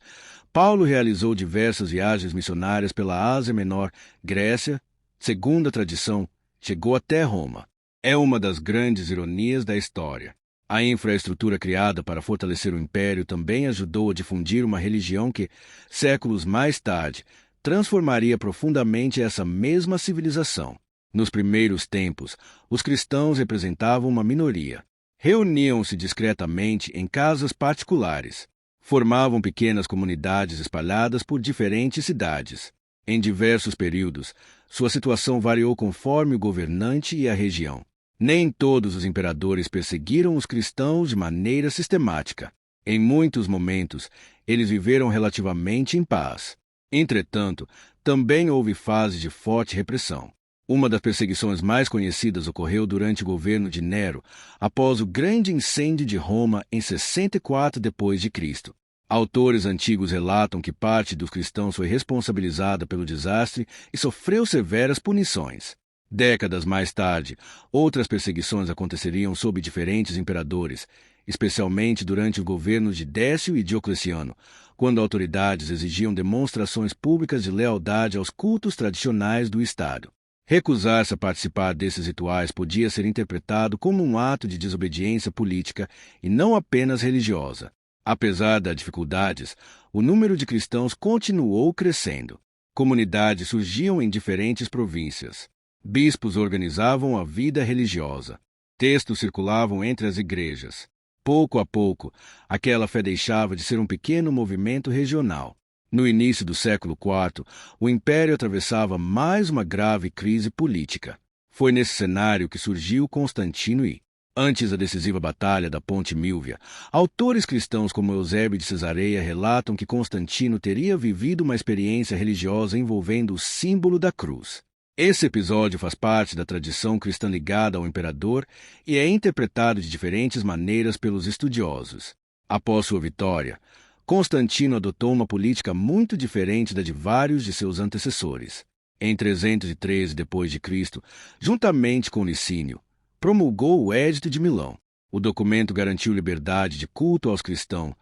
Paulo realizou diversas viagens missionárias pela Ásia Menor, Grécia. Segundo a tradição, chegou até Roma. É uma das grandes ironias da história. A infraestrutura criada para fortalecer o império também ajudou a difundir uma religião que, séculos mais tarde, transformaria profundamente essa mesma civilização. Nos primeiros tempos, os cristãos representavam uma minoria. Reuniam-se discretamente em casas particulares. Formavam pequenas comunidades espalhadas por diferentes cidades. Em diversos períodos, sua situação variou conforme o governante e a região. Nem todos os imperadores perseguiram os cristãos de maneira sistemática. Em muitos momentos, eles viveram relativamente em paz. Entretanto, também houve fases de forte repressão. Uma das perseguições mais conhecidas ocorreu durante o governo de Nero, após o grande incêndio de Roma em 64 d.C. Autores antigos relatam que parte dos cristãos foi responsabilizada pelo desastre e sofreu severas punições. Décadas mais tarde, outras perseguições aconteceriam sob diferentes imperadores, especialmente durante os governos de Décio e Diocleciano, quando autoridades exigiam demonstrações públicas de lealdade aos cultos tradicionais do Estado. Recusar-se a participar desses rituais podia ser interpretado como um ato de desobediência política e não apenas religiosa. Apesar das dificuldades, o número de cristãos continuou crescendo. Comunidades surgiam em diferentes províncias. Bispos organizavam a vida religiosa. Textos circulavam entre as igrejas. Pouco a pouco, aquela fé deixava de ser um pequeno movimento regional. No início do século IV, o Império atravessava mais uma grave crise política. Foi nesse cenário que surgiu Constantino I. Antes da decisiva batalha da Ponte Milvia, autores cristãos como Eusébio de Cesareia relatam que Constantino teria vivido uma experiência religiosa envolvendo o símbolo da cruz. Esse episódio faz parte da tradição cristã ligada ao imperador e é interpretado de diferentes maneiras pelos estudiosos. Após sua vitória, Constantino adotou uma política muito diferente da de vários de seus antecessores. Em 313 d.C., juntamente com Licínio, promulgou o Edito de Milão. O documento garantiu liberdade de culto aos cristãos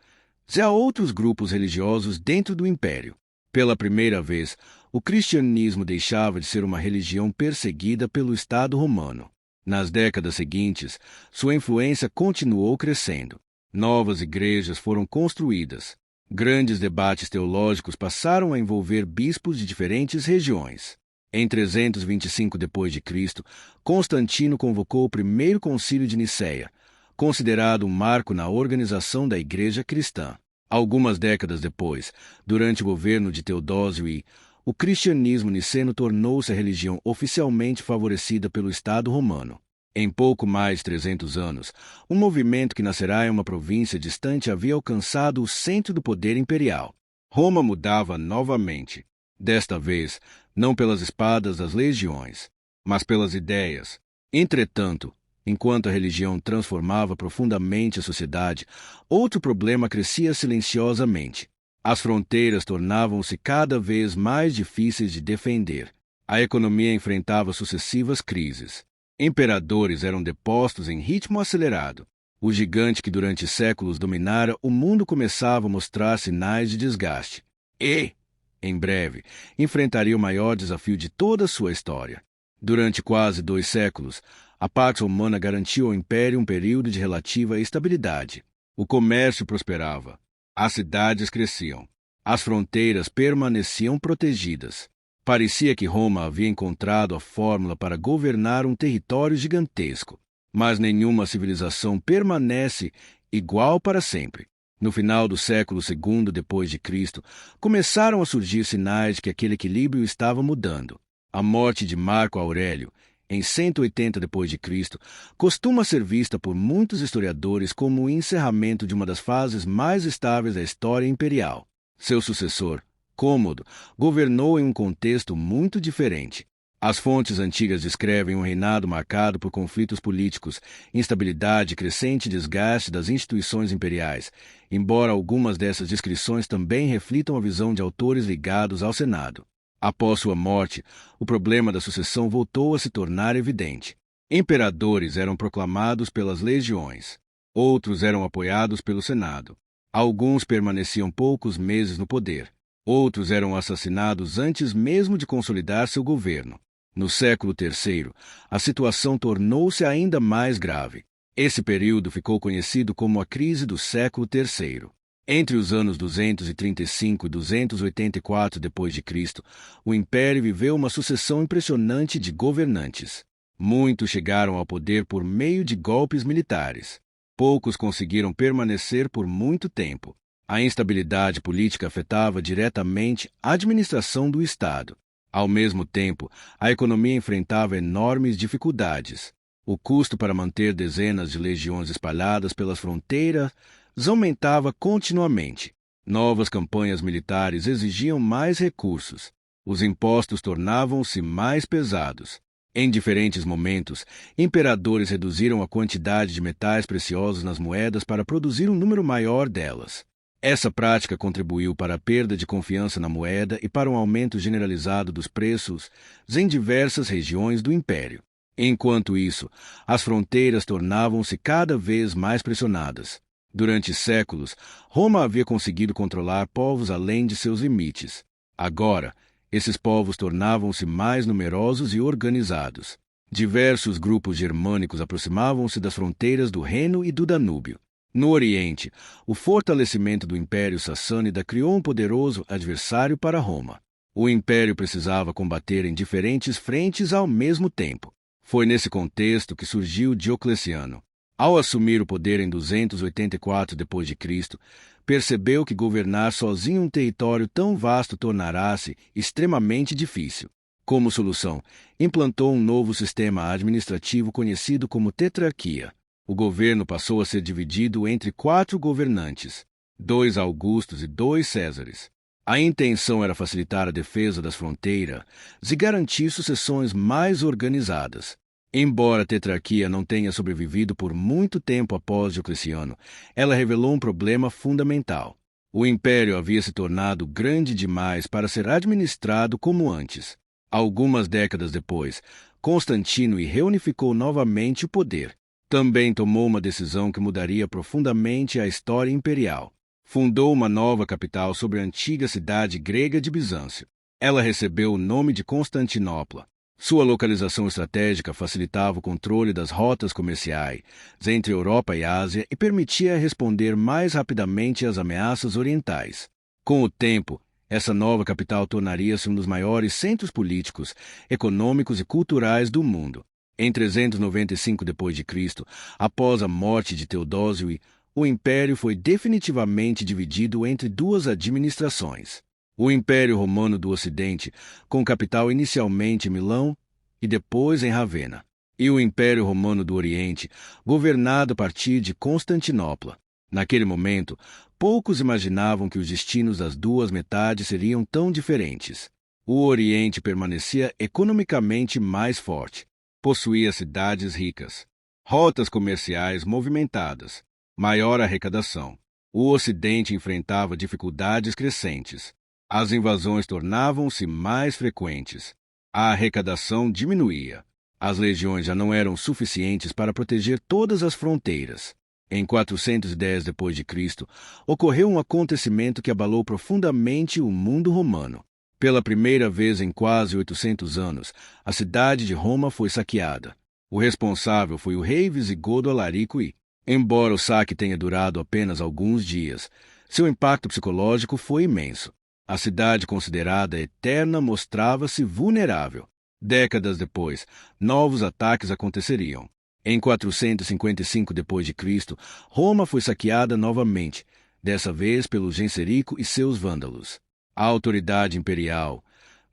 e a outros grupos religiosos dentro do império. Pela primeira vez, o cristianismo deixava de ser uma religião perseguida pelo Estado romano. Nas décadas seguintes, sua influência continuou crescendo. Novas igrejas foram construídas. Grandes debates teológicos passaram a envolver bispos de diferentes regiões. Em 325 d.C., Constantino convocou o primeiro concílio de Nicéia, considerado um marco na organização da Igreja cristã. Algumas décadas depois, durante o governo de Teodósio I, o cristianismo niceno tornou-se a religião oficialmente favorecida pelo Estado romano. Em pouco mais de 300 anos, um movimento que nascerá em uma província distante havia alcançado o centro do poder imperial. Roma mudava novamente. Desta vez, não pelas espadas das legiões, mas pelas ideias. Entretanto, enquanto a religião transformava profundamente a sociedade, outro problema crescia silenciosamente. As fronteiras tornavam-se cada vez mais difíceis de defender. A economia enfrentava sucessivas crises. Imperadores eram depostos em ritmo acelerado. O gigante que durante séculos dominara o mundo começava a mostrar sinais de desgaste. Em breve, enfrentaria o maior desafio de toda a sua história. Durante quase 2 séculos, a Pax Romana garantiu ao Império um período de relativa estabilidade. O comércio prosperava, as cidades cresciam, as fronteiras permaneciam protegidas. Parecia que Roma havia encontrado a fórmula para governar um território gigantesco. Mas nenhuma civilização permanece igual para sempre. No final do século II d.C., começaram a surgir sinais de que aquele equilíbrio estava mudando. A morte de Marco Aurélio, em 180 d.C., costuma ser vista por muitos historiadores como o encerramento de uma das fases mais estáveis da história imperial. Seu sucessor, Cômodo, governou em um contexto muito diferente. As fontes antigas descrevem um reinado marcado por conflitos políticos, instabilidade e crescente desgaste das instituições imperiais, embora algumas dessas descrições também reflitam a visão de autores ligados ao Senado. Após sua morte, o problema da sucessão voltou a se tornar evidente. Imperadores eram proclamados pelas legiões, outros eram apoiados pelo Senado. Alguns permaneciam poucos meses no poder, outros eram assassinados antes mesmo de consolidar seu governo. No século III, a situação tornou-se ainda mais grave. Esse período ficou conhecido como a crise do século III. Entre os anos 235 e 284 d.C., o Império viveu uma sucessão impressionante de governantes. Muitos chegaram ao poder por meio de golpes militares. Poucos conseguiram permanecer por muito tempo. A instabilidade política afetava diretamente a administração do Estado. Ao mesmo tempo, a economia enfrentava enormes dificuldades. O custo para manter dezenas de legiões espalhadas pelas fronteiras aumentava continuamente. Novas campanhas militares exigiam mais recursos. Os impostos tornavam-se mais pesados. Em diferentes momentos, imperadores reduziram a quantidade de metais preciosos nas moedas para produzir um número maior delas. Essa prática contribuiu para a perda de confiança na moeda e para um aumento generalizado dos preços em diversas regiões do império. Enquanto isso, as fronteiras tornavam-se cada vez mais pressionadas. Durante séculos, Roma havia conseguido controlar povos além de seus limites. Agora, esses povos tornavam-se mais numerosos e organizados. Diversos grupos germânicos aproximavam-se das fronteiras do Reno e do Danúbio. No Oriente, o fortalecimento do Império Sassânida criou um poderoso adversário para Roma. O império precisava combater em diferentes frentes ao mesmo tempo. Foi nesse contexto que surgiu Diocleciano. Ao assumir o poder em 284 d.C., percebeu que governar sozinho um território tão vasto tornará-se extremamente difícil. Como solução, implantou um novo sistema administrativo conhecido como tetrarquia. O governo passou a ser dividido entre 4 governantes, 2 Augustos e 2 Césares. A intenção era facilitar a defesa das fronteiras e garantir sucessões mais organizadas. Embora a tetrarquia não tenha sobrevivido por muito tempo após Diocleciano, ela revelou um problema fundamental. O império havia se tornado grande demais para ser administrado como antes. Algumas décadas depois, Constantino reunificou novamente o poder. Também tomou uma decisão que mudaria profundamente a história imperial. Fundou uma nova capital sobre a antiga cidade grega de Bizâncio. Ela recebeu o nome de Constantinopla. Sua localização estratégica facilitava o controle das rotas comerciais entre Europa e Ásia e permitia responder mais rapidamente às ameaças orientais. Com o tempo, essa nova capital tornaria-se um dos maiores centros políticos, econômicos e culturais do mundo. Em 395 d.C., após a morte de Teodósio, o império foi definitivamente dividido entre 2 administrações. O Império Romano do Ocidente, com capital inicialmente em Milão e depois em Ravenna, e o Império Romano do Oriente, governado a partir de Constantinopla. Naquele momento, poucos imaginavam que os destinos das 2 metades seriam tão diferentes. O Oriente permanecia economicamente mais forte, possuía cidades ricas, rotas comerciais movimentadas, maior arrecadação. O Ocidente enfrentava dificuldades crescentes. As invasões tornavam-se mais frequentes. A arrecadação diminuía. As legiões já não eram suficientes para proteger todas as fronteiras. Em 410 d.C., ocorreu um acontecimento que abalou profundamente o mundo romano. Pela primeira vez em quase 800 anos, a cidade de Roma foi saqueada. O responsável foi o rei visigodo Alarico e, embora o saque tenha durado apenas alguns dias, seu impacto psicológico foi imenso. A cidade considerada eterna mostrava-se vulnerável. Décadas depois, novos ataques aconteceriam. Em 455 d.C., Roma foi saqueada novamente, dessa vez pelo Genserico e seus vândalos. A autoridade imperial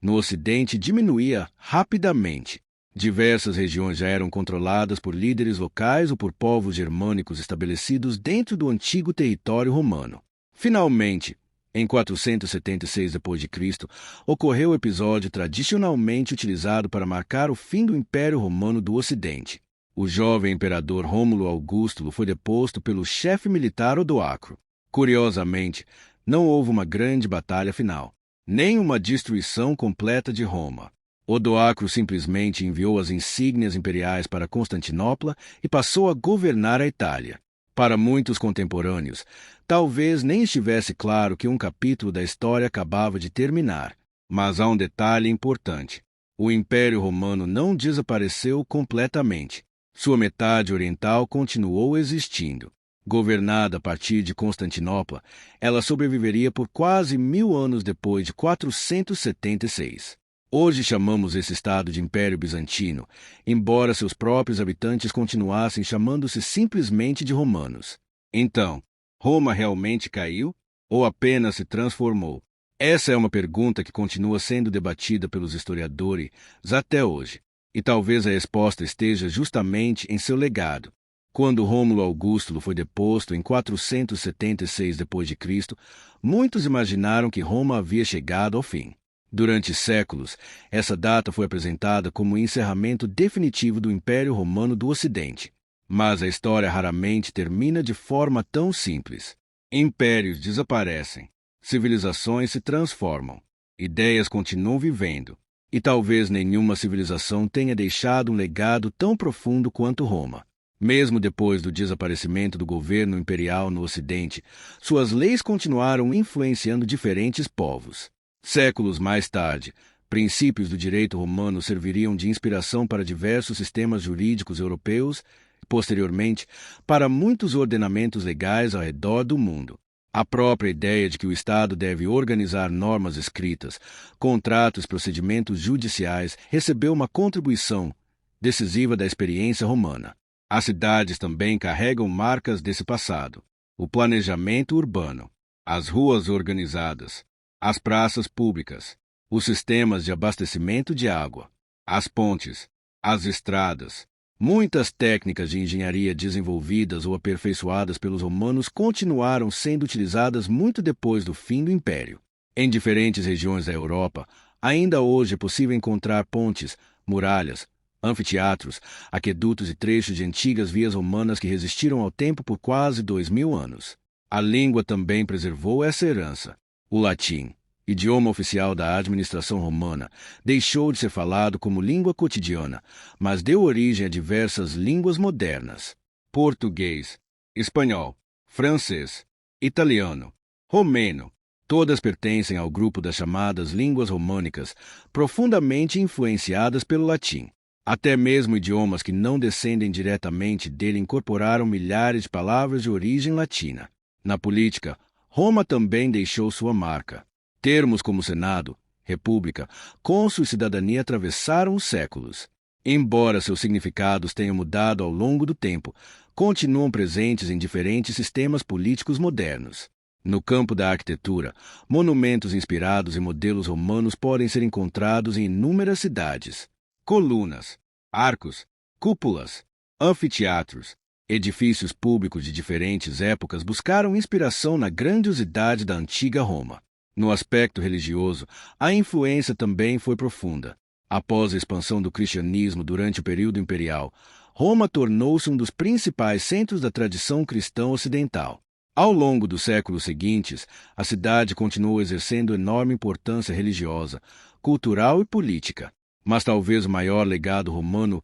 no Ocidente diminuía rapidamente. Diversas regiões já eram controladas por líderes locais ou por povos germânicos estabelecidos dentro do antigo território romano. Finalmente, em 476 d.C., ocorreu o episódio tradicionalmente utilizado para marcar o fim do Império Romano do Ocidente. O jovem imperador Rômulo Augusto foi deposto pelo chefe militar Odoacro. Curiosamente, não houve uma grande batalha final, nem uma destruição completa de Roma. Odoacro simplesmente enviou as insígnias imperiais para Constantinopla e passou a governar a Itália. Para muitos contemporâneos, talvez nem estivesse claro que um capítulo da história acabava de terminar. Mas há um detalhe importante. O Império Romano não desapareceu completamente. Sua metade oriental continuou existindo. Governada a partir de Constantinopla, ela sobreviveria por quase 1000 anos depois de 476. Hoje chamamos esse estado de Império Bizantino, embora seus próprios habitantes continuassem chamando-se simplesmente de romanos. Então, Roma realmente caiu ou apenas se transformou? Essa é uma pergunta que continua sendo debatida pelos historiadores até hoje, e talvez a resposta esteja justamente em seu legado. Quando Rômulo Augusto foi deposto em 476 d.C., muitos imaginaram que Roma havia chegado ao fim. Durante séculos, essa data foi apresentada como o encerramento definitivo do Império Romano do Ocidente. Mas a história raramente termina de forma tão simples. Impérios desaparecem, civilizações se transformam, ideias continuam vivendo, e talvez nenhuma civilização tenha deixado um legado tão profundo quanto Roma. Mesmo depois do desaparecimento do governo imperial no Ocidente, suas leis continuaram influenciando diferentes povos. Séculos mais tarde, princípios do direito romano serviriam de inspiração para diversos sistemas jurídicos europeus e, posteriormente, para muitos ordenamentos legais ao redor do mundo. A própria ideia de que o Estado deve organizar normas escritas, contratos e procedimentos judiciais recebeu uma contribuição decisiva da experiência romana. As cidades também carregam marcas desse passado: o planejamento urbano, as ruas organizadas, as praças públicas, os sistemas de abastecimento de água, as pontes, as estradas. Muitas técnicas de engenharia desenvolvidas ou aperfeiçoadas pelos romanos continuaram sendo utilizadas muito depois do fim do Império. Em diferentes regiões da Europa, ainda hoje é possível encontrar pontes, muralhas, anfiteatros, aquedutos e trechos de antigas vias romanas que resistiram ao tempo por quase 2000 anos. A língua também preservou essa herança. O latim, idioma oficial da administração romana, deixou de ser falado como língua cotidiana, mas deu origem a diversas línguas modernas: português, espanhol, francês, italiano, romeno. Todas pertencem ao grupo das chamadas línguas românicas, profundamente influenciadas pelo latim. Até mesmo idiomas que não descendem diretamente dele incorporaram milhares de palavras de origem latina. Na política, Roma também deixou sua marca. Termos como Senado, República, Cônsul e Cidadania atravessaram os séculos. Embora seus significados tenham mudado ao longo do tempo, continuam presentes em diferentes sistemas políticos modernos. No campo da arquitetura, monumentos inspirados em modelos romanos podem ser encontrados em inúmeras cidades. Colunas, arcos, cúpulas, anfiteatros, edifícios públicos de diferentes épocas buscaram inspiração na grandiosidade da antiga Roma. No aspecto religioso, a influência também foi profunda. Após a expansão do cristianismo durante o período imperial, Roma tornou-se um dos principais centros da tradição cristã ocidental. Ao longo dos séculos seguintes, a cidade continuou exercendo enorme importância religiosa, cultural e política. Mas talvez o maior legado romano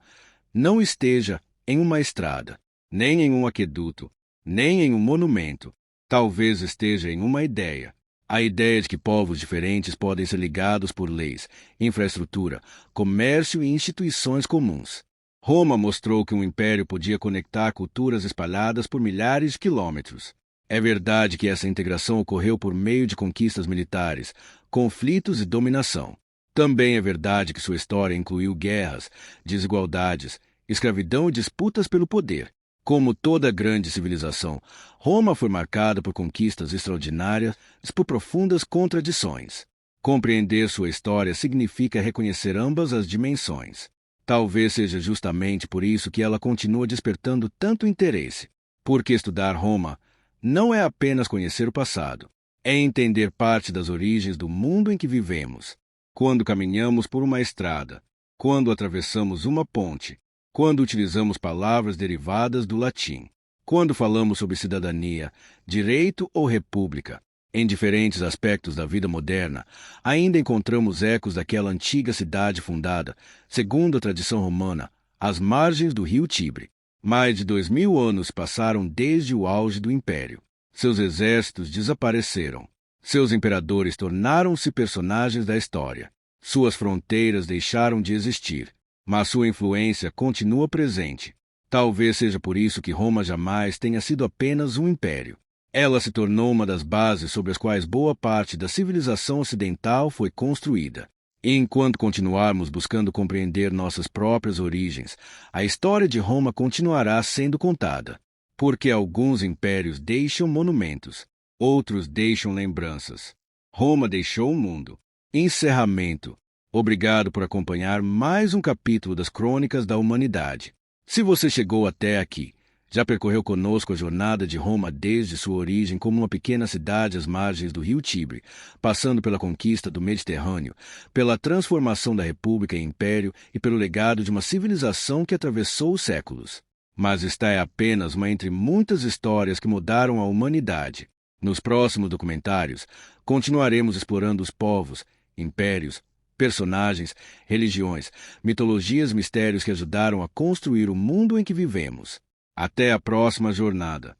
não esteja em uma estrada, nem em um aqueduto, nem em um monumento. Talvez esteja em uma ideia. A ideia de que povos diferentes podem ser ligados por leis, infraestrutura, comércio e instituições comuns. Roma mostrou que um império podia conectar culturas espalhadas por milhares de quilômetros. É verdade que essa integração ocorreu por meio de conquistas militares, conflitos e dominação. Também é verdade que sua história incluiu guerras, desigualdades, escravidão e disputas pelo poder. Como toda grande civilização, Roma foi marcada por conquistas extraordinárias e por profundas contradições. Compreender sua história significa reconhecer ambas as dimensões. Talvez seja justamente por isso que ela continua despertando tanto interesse. Porque estudar Roma não é apenas conhecer o passado, é entender parte das origens do mundo em que vivemos. Quando caminhamos por uma estrada, quando atravessamos uma ponte, quando utilizamos palavras derivadas do latim, quando falamos sobre cidadania, direito ou república, em diferentes aspectos da vida moderna, ainda encontramos ecos daquela antiga cidade fundada, segundo a tradição romana, às margens do rio Tibre. Mais de 2000 anos passaram desde o auge do Império. Seus exércitos desapareceram. Seus imperadores tornaram-se personagens da história. Suas fronteiras deixaram de existir, mas sua influência continua presente. Talvez seja por isso que Roma jamais tenha sido apenas um império. Ela se tornou uma das bases sobre as quais boa parte da civilização ocidental foi construída. E enquanto continuarmos buscando compreender nossas próprias origens, a história de Roma continuará sendo contada. Porque alguns impérios deixam monumentos, outros deixam lembranças. Roma deixou o mundo. Encerramento. Obrigado por acompanhar mais um capítulo das Crônicas da Humanidade. Se você chegou até aqui, já percorreu conosco a jornada de Roma desde sua origem como uma pequena cidade às margens do rio Tibre, passando pela conquista do Mediterrâneo, pela transformação da República em Império e pelo legado de uma civilização que atravessou os séculos. Mas esta é apenas uma entre muitas histórias que mudaram a humanidade. Nos próximos documentários, continuaremos explorando os povos, impérios, personagens, religiões, mitologias e mistérios que ajudaram a construir o mundo em que vivemos. Até a próxima jornada.